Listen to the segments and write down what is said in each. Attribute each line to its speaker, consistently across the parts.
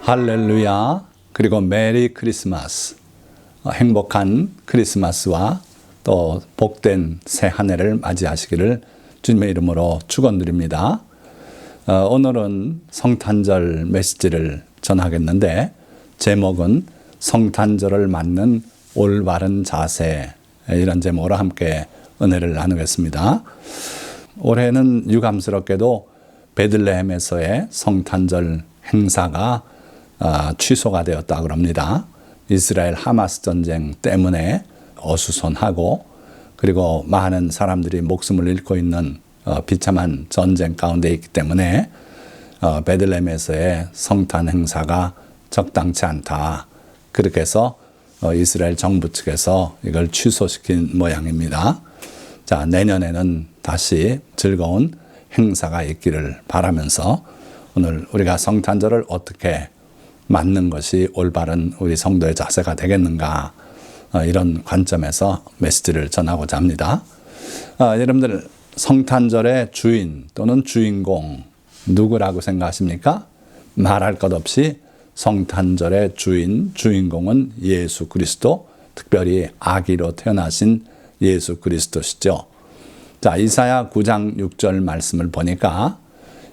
Speaker 1: 할렐루야, 그리고 메리 크리스마스, 행복한 크리스마스와 또 복된 새 한 해를 맞이하시기를 주님의 이름으로 축원드립니다. 오늘은 성탄절 메시지를 전하겠는데 제목은 성탄절을 맞는 올바른 자세, 이런 제목으로 함께 은혜를 나누겠습니다. 올해는 유감스럽게도 베들레헴에서의 성탄절 행사가 취소가 되었다고 합니다. 이스라엘 하마스 전쟁 때문에 어수선하고 그리고 많은 사람들이 목숨을 잃고 있는 비참한 전쟁 가운데 있기 때문에 베들레헴에서의 성탄 행사가 적당치 않다. 그렇게 해서 이스라엘 정부 측에서 이걸 취소시킨 모양입니다. 자, 내년에는 다시 즐거운 행사가 있기를 바라면서 오늘 우리가 성탄절을 어떻게 맞는 것이 올바른 우리 성도의 자세가 되겠는가, 이런 관점에서 메시지를 전하고자 합니다. 여러분들 성탄절의 주인 또는 주인공 누구라고 생각하십니까? 말할 것 없이 성탄절의 주인공은 예수 그리스도, 특별히 아기로 태어나신 예수 그리스도시죠. 자, 이사야 9장 6절 말씀을 보니까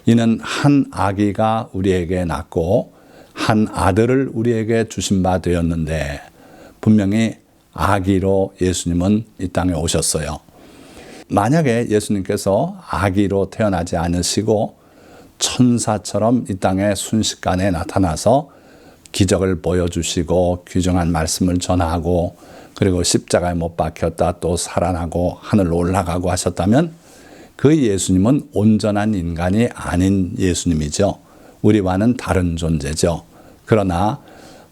Speaker 1: 이는 한 아기가 우리에게 낳고 한 아들을 우리에게 주신 바 되었는데, 분명히 아기로 예수님은 이 땅에 오셨어요. 만약에 예수님께서 아기로 태어나지 않으시고 천사처럼 이 땅에 순식간에 나타나서 기적을 보여주시고 귀중한 말씀을 전하고 그리고 십자가에 못 박혔다 또 살아나고 하늘로 올라가고 하셨다면 그 예수님은 온전한 인간이 아닌 예수님이죠. 우리와는 다른 존재죠. 그러나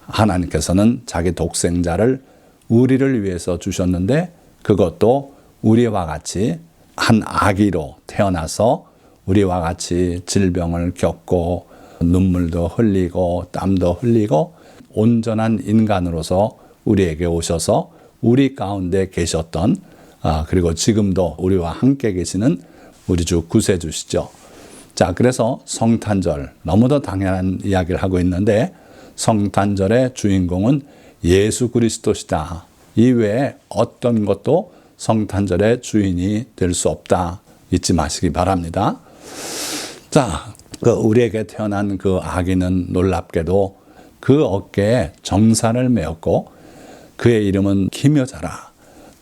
Speaker 1: 하나님께서는 자기 독생자를 우리를 위해서 주셨는데 그것도 우리와 같이 한 아기로 태어나서 우리와 같이 질병을 겪고 눈물도 흘리고 땀도 흘리고 온전한 인간으로서 우리에게 오셔서 우리 가운데 계셨던, 그리고 지금도 우리와 함께 계시는 우리 주 구세주시죠. 자, 그래서 성탄절, 너무도 당연한 이야기를 하고 있는데 성탄절의 주인공은 예수 그리스도시다. 이외에 어떤 것도 성탄절의 주인이 될 수 없다. 잊지 마시기 바랍니다. 자, 우리에게 태어난 그 아기는 놀랍게도 그 어깨에 정사를 메었고 그의 이름은 기묘자라,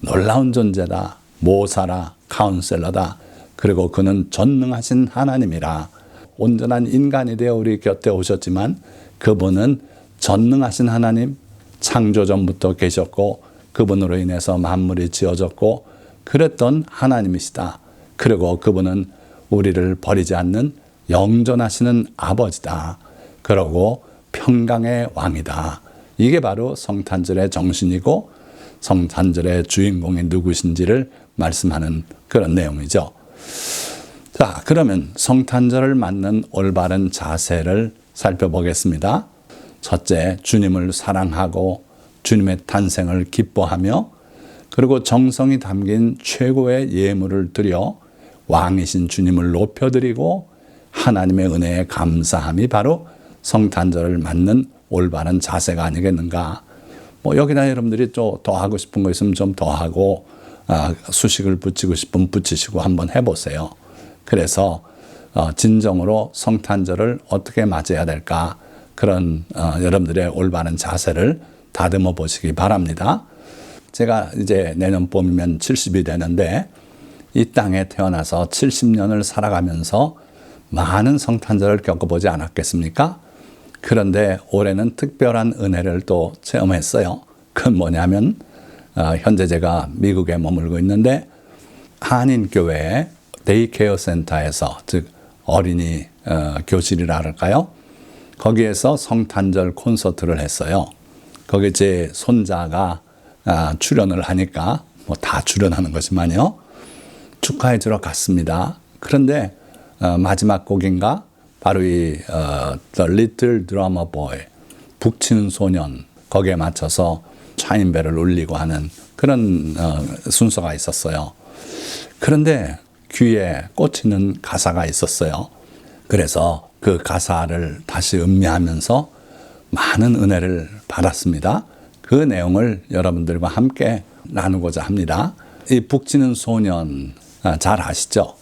Speaker 1: 놀라운 존재다, 모사라, 카운셀러다. 그리고 그는 전능하신 하나님이라. 온전한 인간이 되어 우리 곁에 오셨지만 그분은 전능하신 하나님, 창조 전부터 계셨고 그분으로 인해서 만물이 지어졌고 그랬던 하나님이시다. 그리고 그분은 우리를 버리지 않는 영존하시는 아버지다. 그러고 평강의 왕이다. 이게 바로 성탄절의 정신이고 성탄절의 주인공이 누구신지를 말씀하는 그런 내용이죠. 자, 그러면 성탄절을 맞는 올바른 자세를 살펴보겠습니다. 첫째, 주님을 사랑하고 주님의 탄생을 기뻐하며 그리고 정성이 담긴 최고의 예물을 드려 왕이신 주님을 높여드리고 하나님의 은혜에 감사함이 바로 성탄절을 맞는 올바른 자세가 아니겠는가. 여기다 여러분들이 또 더 하고 싶은 거 있으면 좀 더 하고, 수식을 붙이고 싶으면 붙이시고 한번 해보세요. 그래서 진정으로 성탄절을 어떻게 맞아야 될까, 그런 여러분들의 올바른 자세를 다듬어 보시기 바랍니다. 제가 이제 내년 봄이면 70이 되는데 이 땅에 태어나서 70년을 살아가면서 많은 성탄절을 겪어보지 않았겠습니까? 그런데 올해는 특별한 은혜를 또 체험했어요. 그건 뭐냐면 현재 제가 미국에 머물고 있는데 한인교회 데이케어 센터에서, 즉 어린이 교실이라 할까요? 거기에서 성탄절 콘서트를 했어요. 거기 제 손자가 출연을 하니까 다 출연하는 것이만요. 축하해 주러 갔습니다. 그런데 마지막 곡인가? 바로 이 The Little Drummer Boy, 북치는 소년, 거기에 맞춰서 차인벨을 울리고 하는 그런 순서가 있었어요. 그런데 귀에 꽂히는 가사가 있었어요. 그래서 그 가사를 다시 음미하면서 많은 은혜를 받았습니다. 그 내용을 여러분들과 함께 나누고자 합니다. 이 북치는 소년 잘 아시죠?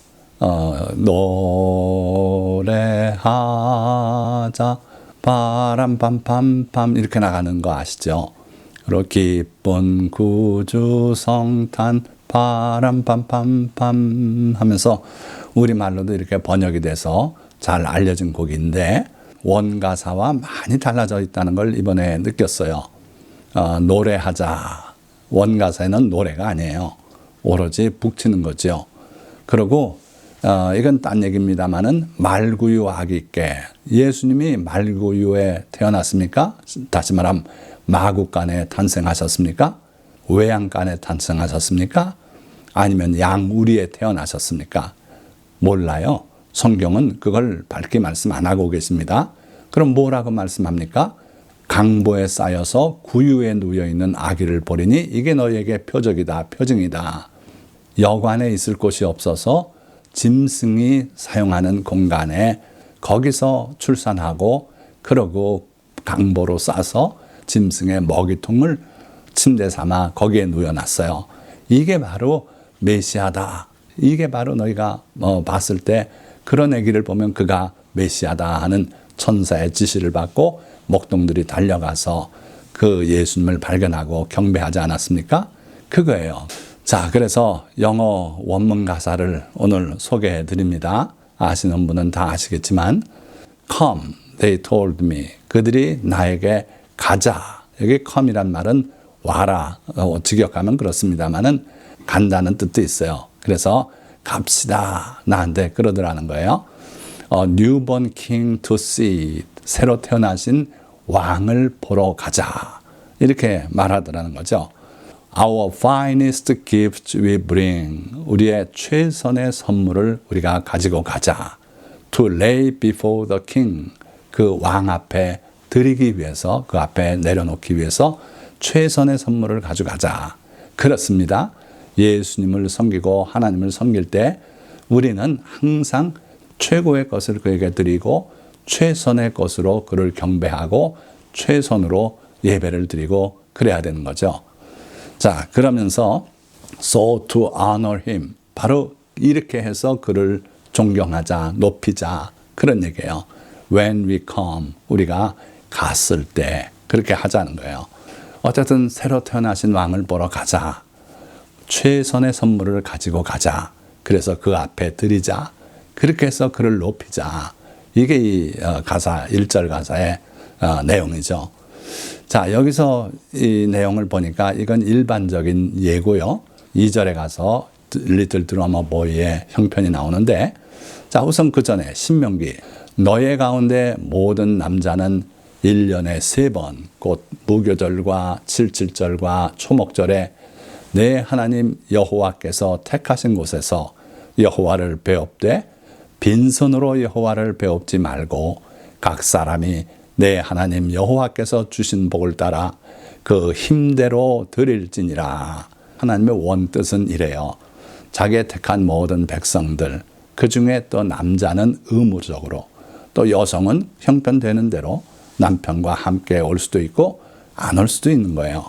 Speaker 1: 노래하자 바람밤밤밤 이렇게 나가는 거 아시죠? 그리고 기쁜 구주 성탄 바람밤밤밤 하면서 우리말로도 이렇게 번역이 돼서 잘 알려진 곡인데 원가사와 많이 달라져 있다는 걸 이번에 느꼈어요. 노래하자. 원가사에는 노래가 아니에요. 오로지 북치는 거죠. 그리고 이건 딴 얘기입니다만은 말구유 아기께 예수님이 말구유에 태어났습니까? 다시 말하면 마구간에 탄생하셨습니까? 외양간에 탄생하셨습니까? 아니면 양우리에 태어나셨습니까? 몰라요. 성경은 그걸 밝게 말씀 안 하고 계십니다. 그럼 뭐라고 말씀합니까? 강보에 쌓여서 구유에 누워있는 아기를 보리니 이게 너희에게 표적이다, 표징이다. 여관에 있을 곳이 없어서 짐승이 사용하는 공간에 거기서 출산하고 그러고 강보로 싸서 짐승의 먹이통을 침대 삼아 거기에 누워놨어요. 이게 바로 메시아다. 이게 바로 너희가 봤을 때 그런 아기를 보면 그가 메시아다 하는 천사의 지시를 받고 목동들이 달려가서 그 예수님을 발견하고 경배하지 않았습니까? 그거예요. 자, 그래서 영어 원문 가사를 오늘 소개해 드립니다. 아시는 분은 다 아시겠지만 Come, they told me. 그들이 나에게 가자. 여기 come이란 말은 와라. 직역하면 그렇습니다만은 간다는 뜻도 있어요. 그래서 갑시다. 나한테 그러더라는 거예요. Newborn king to see. 새로 태어나신 왕을 보러 가자. 이렇게 말하더라는 거죠. Our finest gift we bring. 우리의 최선의 선물을 우리가 가지고 가자. To lay before the king. 그 왕 앞에 드리기 위해서, 그 앞에 내려놓기 위해서 최선의 선물을 가져가자. 그렇습니다. 예수님을 섬기고 하나님을 섬길 때 우리는 항상 최고의 것을 그에게 드리고 최선의 것으로 그를 경배하고 최선으로 예배를 드리고 그래야 되는 거죠. 자, 그러면서 so to honor him. 바로 이렇게 해서 그를 존경하자, 높이자 그런 얘기예요. When we come. 우리가 갔을 때 그렇게 하자는 거예요. 어쨌든 새로 태어나신 왕을 보러 가자. 최선의 선물을 가지고 가자. 그래서 그 앞에 드리자. 그렇게 해서 그를 높이자. 이게 이 가사, 1절 가사의 내용이죠. 자, 여기서 이 내용을 보니까 이건 일반적인 예고요. 2절에 가서 Little Drummer Boy의 형편이 나오는데, 자, 우선 그 전에 신명기. 너의 가운데 모든 남자는 1년에 3번, 곧 무교절과 77절과 초목절에 내 하나님 여호와께서 택하신 곳에서 여호와를 배웁되 빈손으로 여호와를 배웁지 말고 각 사람이 내 하나님 여호와께서 주신 복을 따라 그 힘대로 드릴지니라. 하나님의 원뜻은 이래요. 자기의 택한 모든 백성들, 그 중에 또 남자는 의무적으로, 또 여성은 형편되는 대로 남편과 함께 올 수도 있고 안 올 수도 있는 거예요.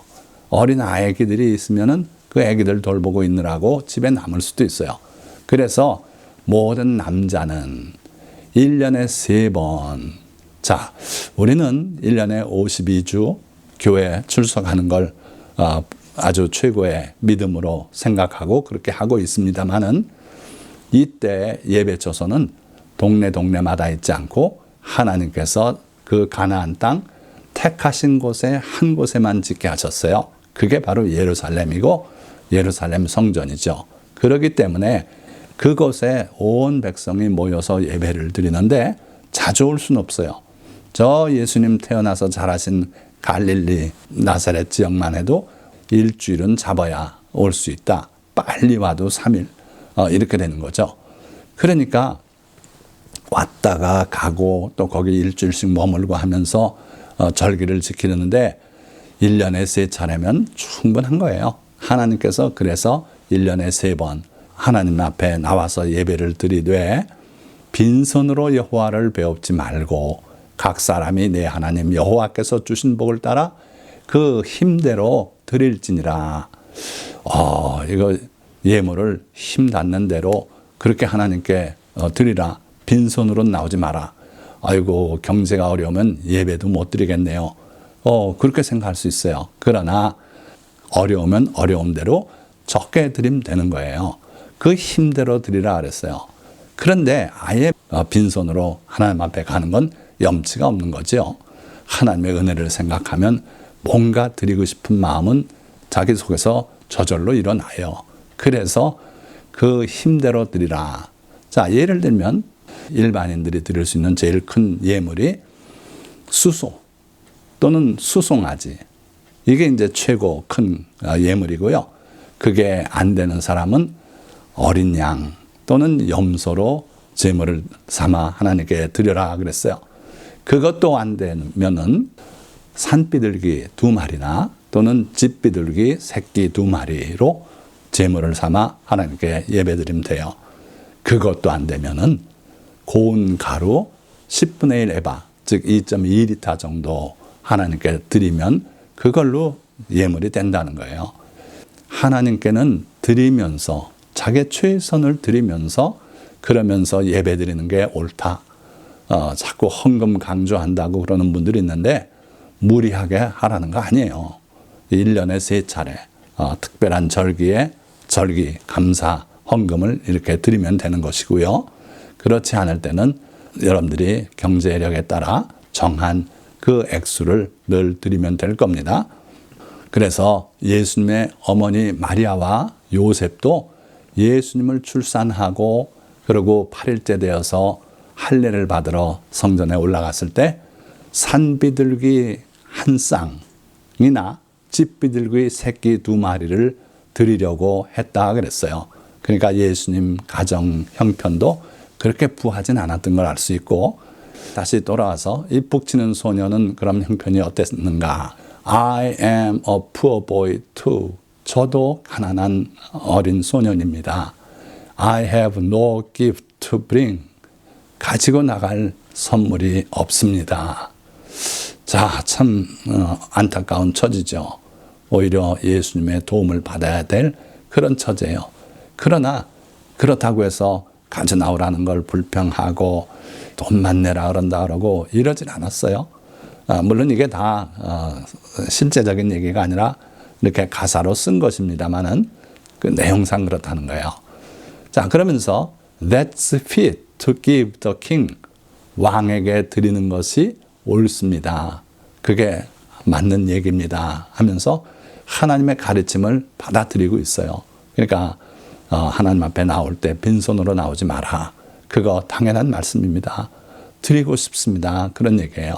Speaker 1: 어린 아기들이 있으면은 그 아기들 돌보고 있느라고 집에 남을 수도 있어요. 그래서 모든 남자는 1년에 3번. 자, 우리는 1년에 52주 교회 출석하는 걸 아주 최고의 믿음으로 생각하고 그렇게 하고 있습니다만은 이때 예배 처소는 동네마다 있지 않고 하나님께서 그 가나안 땅 택하신 곳에 한 곳에만 짓게 하셨어요. 그게 바로 예루살렘이고 예루살렘 성전이죠. 그렇기 때문에 그곳에 온 백성이 모여서 예배를 드리는데 자주 올 수는 없어요. 저 예수님 태어나서 자라신 갈릴리 나사렛 지역만 해도 일주일은 잡아야 올 수 있다. 빨리 와도 3일 이렇게 되는 거죠. 그러니까 왔다가 가고 또 거기 일주일씩 머물고 하면서 절기를 지키는데 1년에 3차례면 충분한 거예요. 하나님께서 그래서 1년에 3번 하나님 앞에 나와서 예배를 드리되 빈손으로 여호와를 배웁지 말고 각 사람이 내 하나님 여호와께서 주신 복을 따라 그 힘대로 드릴지니라. 이거 예물을 힘 닿는 대로 그렇게 하나님께 드리라. 빈손으로 나오지 마라. 아이고 경제가 어려우면 예배도 못 드리겠네요. 그렇게 생각할 수 있어요. 그러나 어려우면 어려운 대로 적게 드리면 되는 거예요. 그 힘대로 드리라 그랬어요. 그런데 아예 빈손으로 하나님 앞에 가는 건 염치가 없는 거죠. 하나님의 은혜를 생각하면 뭔가 드리고 싶은 마음은 자기 속에서 저절로 일어나요. 그래서 그 힘대로 드리라. 자, 예를 들면 일반인들이 드릴 수 있는 제일 큰 예물이 수소 또는 수송아지. 이게 이제 최고 큰 예물이고요. 그게 안 되는 사람은 어린 양 또는 염소로 제물을 삼아 하나님께 드려라 그랬어요. 그것도 안 되면은 산비둘기 2마리나 또는 집비둘기 새끼 2마리로 제물을 삼아 하나님께 예배드리면 돼요. 그것도 안 되면은 고운 가루 10분의 1 에바, 즉 2.2리터 정도 하나님께 드리면 그걸로 예물이 된다는 거예요. 하나님께는 드리면서 자기 최선을 드리면서 그러면서 예배 드리는 게 옳다. 자꾸 헌금 강조한다고 그러는 분들이 있는데 무리하게 하라는 거 아니에요. 1년에 3차례 특별한 절기에 절기, 감사, 헌금을 이렇게 드리면 되는 것이고요. 그렇지 않을 때는 여러분들이 경제력에 따라 정한 그 액수를 늘 드리면 될 겁니다. 그래서 예수님의 어머니 마리아와 요셉도 예수님을 출산하고 그리고 8일째 되어서 할례를 받으러 성전에 올라갔을 때 산비둘기 한 쌍이나 집비둘기 새끼 2마리를 드리려고 했다 그랬어요. 그러니까 예수님 가정 형편도 그렇게 부하진 않았던 걸 알 수 있고, 다시 돌아와서 이 북치는 소녀는 그럼 형편이 어땠는가? I am a poor boy too. 저도 가난한 어린 소년입니다. I have no gift to bring. 가지고 나갈 선물이 없습니다. 자, 참 안타까운 처지죠. 오히려 예수님의 도움을 받아야 될 그런 처지예요. 그러나 그렇다고 해서 가져 나오라는 걸 불평하고 돈만 내라 그런다 그러고 이러진 않았어요. 물론 이게 다 실제적인 얘기가 아니라 이렇게 가사로 쓴 것입니다만은 그 내용상 그렇다는 거예요. 자, 그러면서 That's fit to give the king. 왕에게 드리는 것이 옳습니다. 그게 맞는 얘기입니다. 하면서 하나님의 가르침을 받아들이고 있어요. 그러니까 하나님 앞에 나올 때 빈손으로 나오지 마라. 그거 당연한 말씀입니다. 드리고 싶습니다. 그런 얘기예요.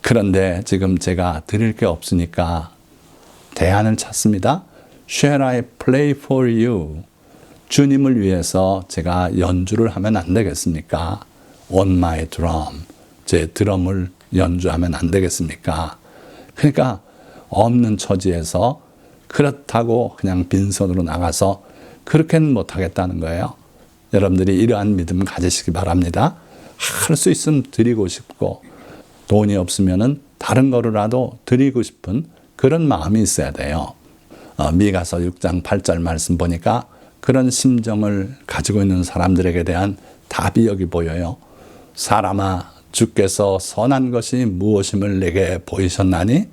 Speaker 1: 그런데 지금 제가 드릴 게 없으니까 대안을 찾습니다. Shall I play for you? 주님을 위해서 제가 연주를 하면 안 되겠습니까? On my drum. 제 드럼을 연주하면 안 되겠습니까? 그러니까 없는 처지에서 그렇다고 그냥 빈손으로 나가서 그렇게는 못하겠다는 거예요. 여러분들이 이러한 믿음 가지시기 바랍니다. 할 수 있으면 드리고 싶고 돈이 없으면은 다른 거라도 드리고 싶은 그런 마음이 있어야 돼요. 미가서 6장 8절 말씀 보니까 그런 심정을 가지고 있는 사람들에게 대한 답이 여기 보여요. 사람아, 주께서 선한 것이 무엇임을 내게 보이셨나니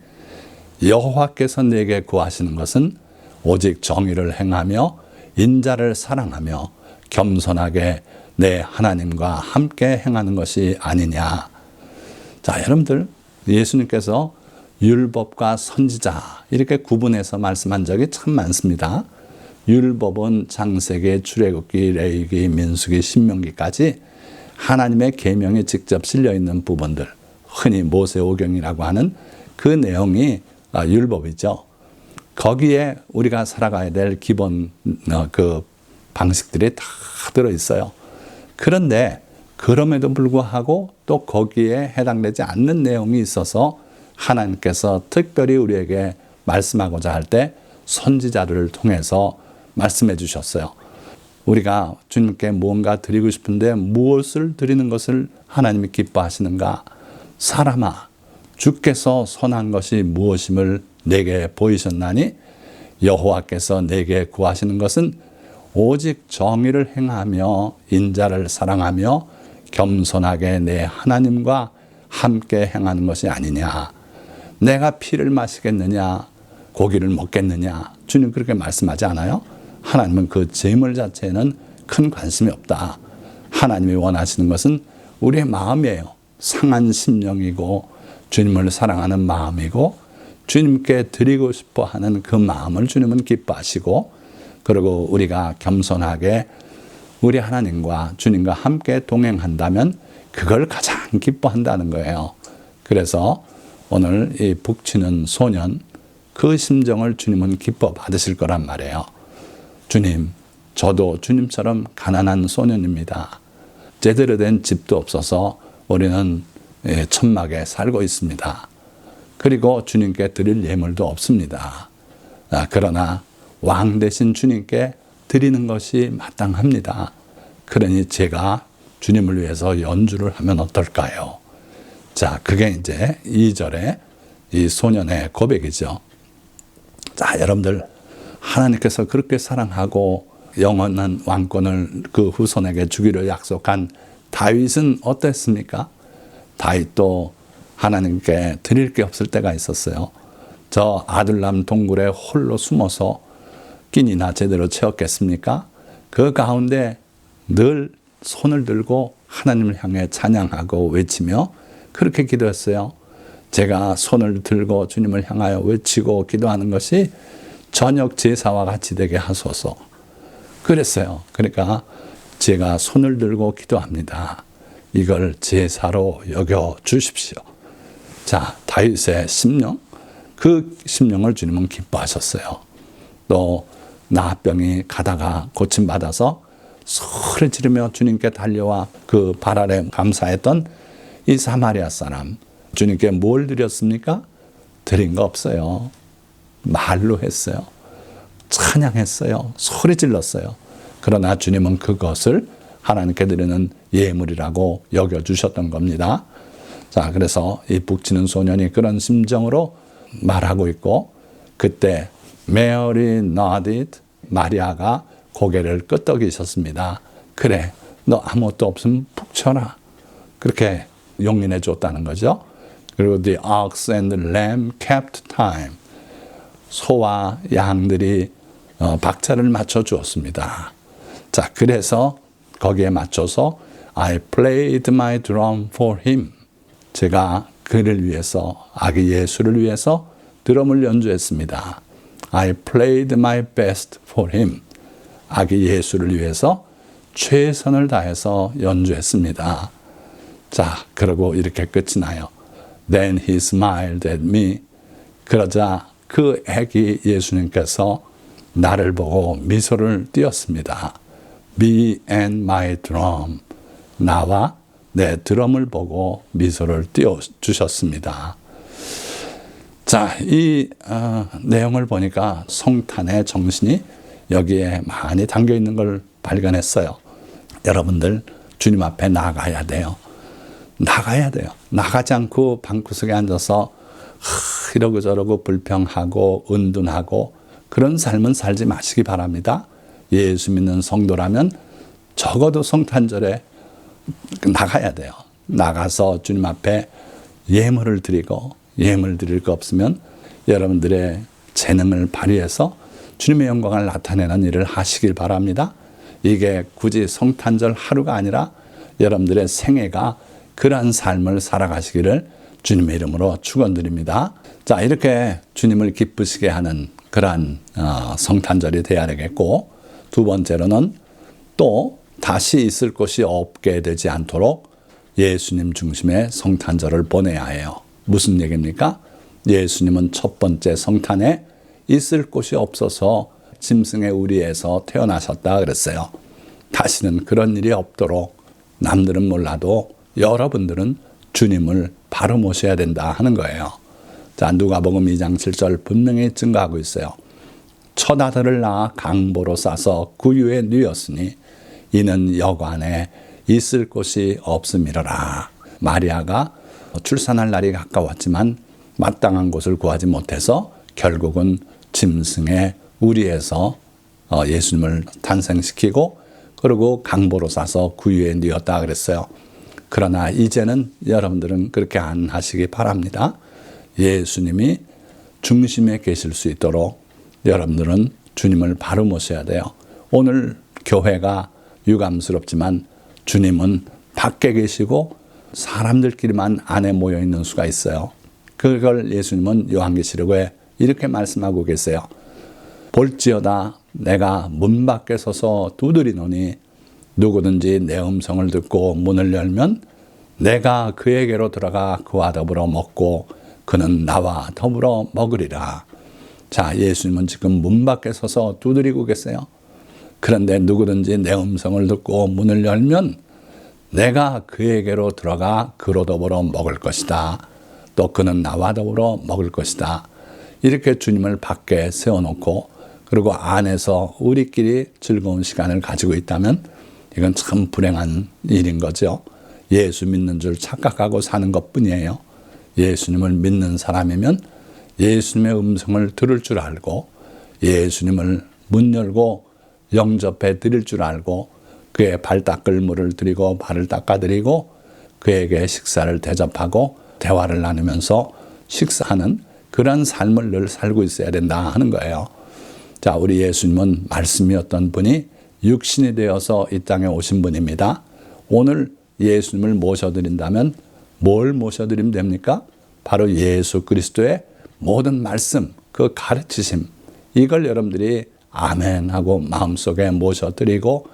Speaker 1: 여호와께서 내게 구하시는 것은 오직 정의를 행하며 인자를 사랑하며 겸손하게 내 하나님과 함께 행하는 것이 아니냐. 자, 여러분들, 예수님께서 율법과 선지자 이렇게 구분해서 말씀한 적이 참 많습니다. 율법은 창세기, 출애굽기, 레위기, 민수기, 신명기까지 하나님의 계명이 직접 실려 있는 부분들, 흔히 모세오경이라고 하는 그 내용이 율법이죠. 거기에 우리가 살아가야 될 기본 그 방식들이 다 들어 있어요. 그런데 그럼에도 불구하고 또 거기에 해당되지 않는 내용이 있어서 하나님께서 특별히 우리에게 말씀하고자 할 때 선지자를 통해서 말씀해 주셨어요. 우리가 주님께 무언가 드리고 싶은데 무엇을 드리는 것을 하나님이 기뻐하시는가? 사람아, 주께서 선한 것이 무엇임을 내게 보이셨나니 여호와께서 내게 구하시는 것은 오직 정의를 행하며 인자를 사랑하며 겸손하게 내 하나님과 함께 행하는 것이 아니냐. 내가 피를 마시겠느냐, 고기를 먹겠느냐. 주님 그렇게 말씀하지 않아요? 하나님은 그 재물 자체에는 큰 관심이 없다. 하나님이 원하시는 것은 우리의 마음이에요. 상한 심령이고 주님을 사랑하는 마음이고 주님께 드리고 싶어 하는 그 마음을 주님은 기뻐하시고, 그리고 우리가 겸손하게 우리 하나님과 주님과 함께 동행한다면 그걸 가장 기뻐한다는 거예요. 그래서 오늘 이 북치는 소년, 그 심정을 주님은 기뻐 받으실 거란 말이에요. 주님, 저도 주님처럼 가난한 소년입니다. 제대로 된 집도 없어서 우리는 천막에 살고 있습니다. 그리고 주님께 드릴 예물도 없습니다. 그러나 왕 대신 주님께 드리는 것이 마땅합니다. 그러니 제가 주님을 위해서 연주를 하면 어떨까요? 자, 그게 이제 2절의 이 소년의 고백이죠. 자, 여러분들, 하나님께서 그렇게 사랑하고 영원한 왕권을 그 후손에게 주기로 약속한 다윗은 어땠습니까? 다윗도 하나님께 드릴 게 없을 때가 있었어요. 저 아둘람 동굴에 홀로 숨어서 끼니나 제대로 채웠겠습니까? 그 가운데 늘 손을 들고 하나님을 향해 찬양하고 외치며 그렇게 기도했어요. 제가 손을 들고 주님을 향하여 외치고 기도하는 것이 저녁 제사와 같이 되게 하소서. 그랬어요. 그러니까 제가 손을 들고 기도합니다. 이걸 제사로 여겨 주십시오. 자, 다윗의 심령, 그 심령을 주님은 기뻐하셨어요. 또 나병이 가다가 고침받아서 소리 지르며 주님께 달려와 그 발 아래 감사했던 이 사마리아 사람, 주님께 뭘 드렸습니까? 드린 거 없어요. 말로 했어요. 찬양했어요. 소리 질렀어요. 그러나 주님은 그것을 하나님께 드리는 예물이라고 여겨주셨던 겁니다. 자, 그래서 이 북치는 소년이 그런 심정으로 말하고 있고, 그때 Mary nodded, 마리아가 고개를 끄덕이셨습니다. 그래, 너 아무것도 없으면 푹 쳐라. 그렇게 용인해 줬다는 거죠. 그리고 the ox and the lamb kept time. 소와 양들이 박자를 맞춰 주었습니다. 자, 그래서 거기에 맞춰서 I played my drum for him. 제가 그를 위해서, 아기 예수를 위해서 드럼을 연주했습니다. I played my best for him. 아기 예수를 위해서 최선을 다해서 연주했습니다. 자, 그러고 이렇게 끝이 나요. Then he smiled at me. 그러자 그 아기 예수님께서 나를 보고 미소를 띄었습니다. Me and my drum. 나와 내 드럼을 보고 미소를 띄워주셨습니다. 자, 이 내용을 보니까 성탄의 정신이 여기에 많이 담겨 있는 걸 발견했어요. 여러분들 주님 앞에 나가야 돼요. 나가야 돼요. 나가지 않고 방구석에 앉아서 이러고 저러고 불평하고 은둔하고 그런 삶은 살지 마시기 바랍니다. 예수 믿는 성도라면 적어도 성탄절에 나가야 돼요. 나가서 주님 앞에 예물을 드리고, 예물 드릴 거 없으면 여러분들의 재능을 발휘해서 주님의 영광을 나타내는 일을 하시길 바랍니다. 이게 굳이 성탄절 하루가 아니라 여러분들의 생애가 그러한 삶을 살아가시기를 주님의 이름으로 축원드립니다. 자, 이렇게 주님을 기쁘시게 하는 그러한 성탄절이 되어야 되겠고, 두 번째로는 또 다시 있을 곳이 없게 되지 않도록 예수님 중심의 성탄절을 보내야 해요. 무슨 얘기입니까? 예수님은 첫 번째 성탄에 있을 곳이 없어서 짐승의 우리에서 태어나셨다 그랬어요. 다시는 그런 일이 없도록 남들은 몰라도 여러분들은 주님을 바로 모셔야 된다 하는 거예요. 자, 누가복음 2장 7절 분명히 증거하고 있어요. 첫 아들을 낳아 강보로 싸서 구유에 누였으니 이는 여관에 있을 곳이 없음이로라. 마리아가 출산할 날이 가까웠지만 마땅한 곳을 구하지 못해서 결국은 짐승의 우리에서 예수님을 탄생시키고 그리고 강보로 싸서 구유에 뉘었다 그랬어요. 그러나 이제는 여러분들은 그렇게 안 하시기 바랍니다. 예수님이 중심에 계실 수 있도록 여러분들은 주님을 바로 모셔야 돼요. 오늘 교회가 유감스럽지만 주님은 밖에 계시고 사람들끼리만 안에 모여 있는 수가 있어요. 그걸 예수님은 요한계시록에 이렇게 말씀하고 계세요. 볼지어다 내가 문 밖에 서서 두드리노니 누구든지 내 음성을 듣고 문을 열면 내가 그에게로 들어가 그와 더불어 먹고 그는 나와 더불어 먹으리라. 자, 예수님은 지금 문 밖에 서서 두드리고 계세요. 그런데 누구든지 내 음성을 듣고 문을 열면 내가 그에게로 들어가 그로 더불어 먹을 것이다. 또 그는 나와 더불어 먹을 것이다. 이렇게 주님을 밖에 세워놓고 그리고 안에서 우리끼리 즐거운 시간을 가지고 있다면 이건 참 불행한 일인 거죠. 예수 믿는 줄 착각하고 사는 것뿐이에요. 예수님을 믿는 사람이면 예수님의 음성을 들을 줄 알고 예수님을 문 열고 영접해 드릴 줄 알고 그의 발 닦을 물을 드리고 발을 닦아드리고 그에게 식사를 대접하고 대화를 나누면서 식사하는 그런 삶을 늘 살고 있어야 된다 하는 거예요. 자, 우리 예수님은 말씀이었던 분이 육신이 되어서 이 땅에 오신 분입니다. 오늘 예수님을 모셔드린다면 뭘 모셔드리면 됩니까? 바로 예수 그리스도의 모든 말씀, 그 가르치심, 이걸 여러분들이 아멘 하고 마음속에 모셔드리고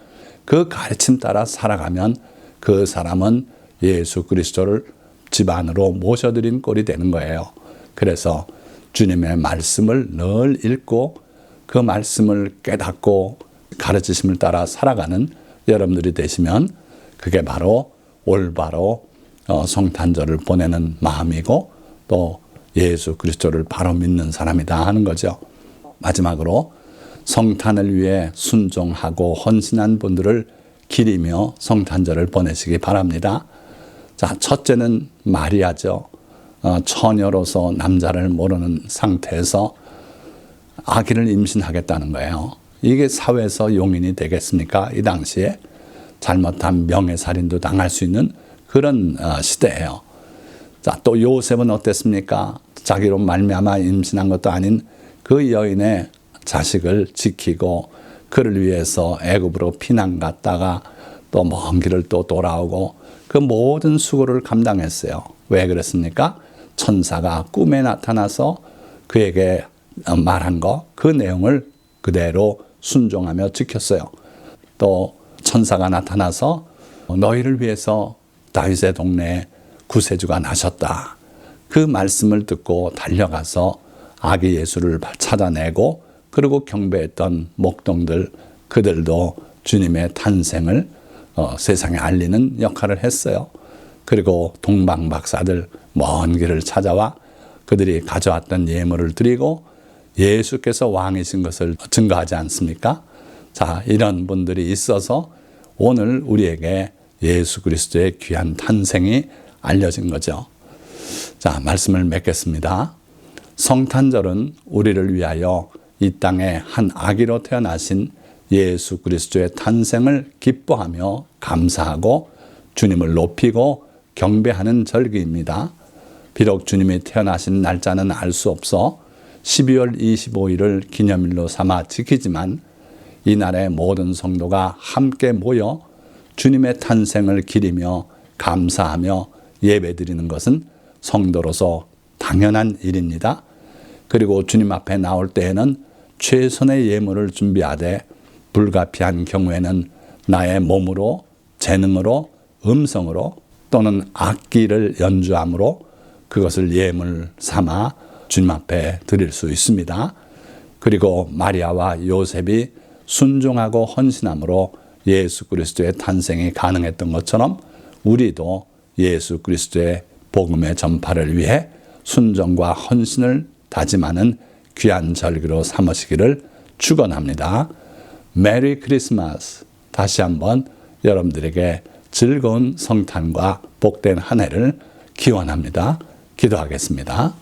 Speaker 1: 그 가르침 따라 살아가면 그 사람은 예수 그리스도를 집 안으로 모셔드린 꼴이 되는 거예요. 그래서 주님의 말씀을 늘 읽고 그 말씀을 깨닫고 가르치심을 따라 살아가는 여러분들이 되시면 그게 바로 올바로 성탄절을 보내는 마음이고 또 예수 그리스도를 바로 믿는 사람이다 하는 거죠. 마지막으로 성탄을 위해 순종하고 헌신한 분들을 기리며 성탄절을 보내시기 바랍니다. 자, 첫째는 마리아죠. 처녀로서 남자를 모르는 상태에서 아기를 임신하겠다는 거예요. 이게 사회에서 용인이 되겠습니까? 이 당시에 잘못한 명예살인도 당할 수 있는 그런 시대예요. 자, 또 요셉은 어땠습니까? 자기로 말미암아 임신한 것도 아닌 그 여인의 자식을 지키고 그를 위해서 애굽으로 피난 갔다가 또 먼 길을 또 돌아오고 그 모든 수고를 감당했어요. 왜 그랬습니까? 천사가 꿈에 나타나서 그에게 말한 거, 그 내용을 그대로 순종하며 지켰어요. 또 천사가 나타나서 너희를 위해서 다윗의 동네에 구세주가 나셨다. 그 말씀을 듣고 달려가서 아기 예수를 찾아내고 그리고 경배했던 목동들, 그들도 주님의 탄생을 세상에 알리는 역할을 했어요. 그리고 동방박사들 먼 길을 찾아와 그들이 가져왔던 예물을 드리고 예수께서 왕이신 것을 증거하지 않습니까? 자, 이런 분들이 있어서 오늘 우리에게 예수 그리스도의 귀한 탄생이 알려진 거죠. 자, 말씀을 맺겠습니다. 성탄절은 우리를 위하여 이 땅에 한 아기로 태어나신 예수 그리스도의 탄생을 기뻐하며 감사하고 주님을 높이고 경배하는 절기입니다. 비록 주님이 태어나신 날짜는 알 수 없어 12월 25일을 기념일로 삼아 지키지만 이날에 모든 성도가 함께 모여 주님의 탄생을 기리며 감사하며 예배드리는 것은 성도로서 당연한 일입니다. 그리고 주님 앞에 나올 때에는 최선의 예물을 준비하되 불가피한 경우에는 나의 몸으로, 재능으로, 음성으로 또는 악기를 연주함으로 그것을 예물 삼아 주님 앞에 드릴 수 있습니다. 그리고 마리아와 요셉이 순종하고 헌신함으로 예수 그리스도의 탄생이 가능했던 것처럼 우리도 예수 그리스도의 복음의 전파를 위해 순종과 헌신을 다짐하는 귀한 절기로 삼으시기를 축원합니다. 메리 크리스마스. 다시 한번 여러분들에게 즐거운 성탄과 복된 한 해를 기원합니다. 기도하겠습니다.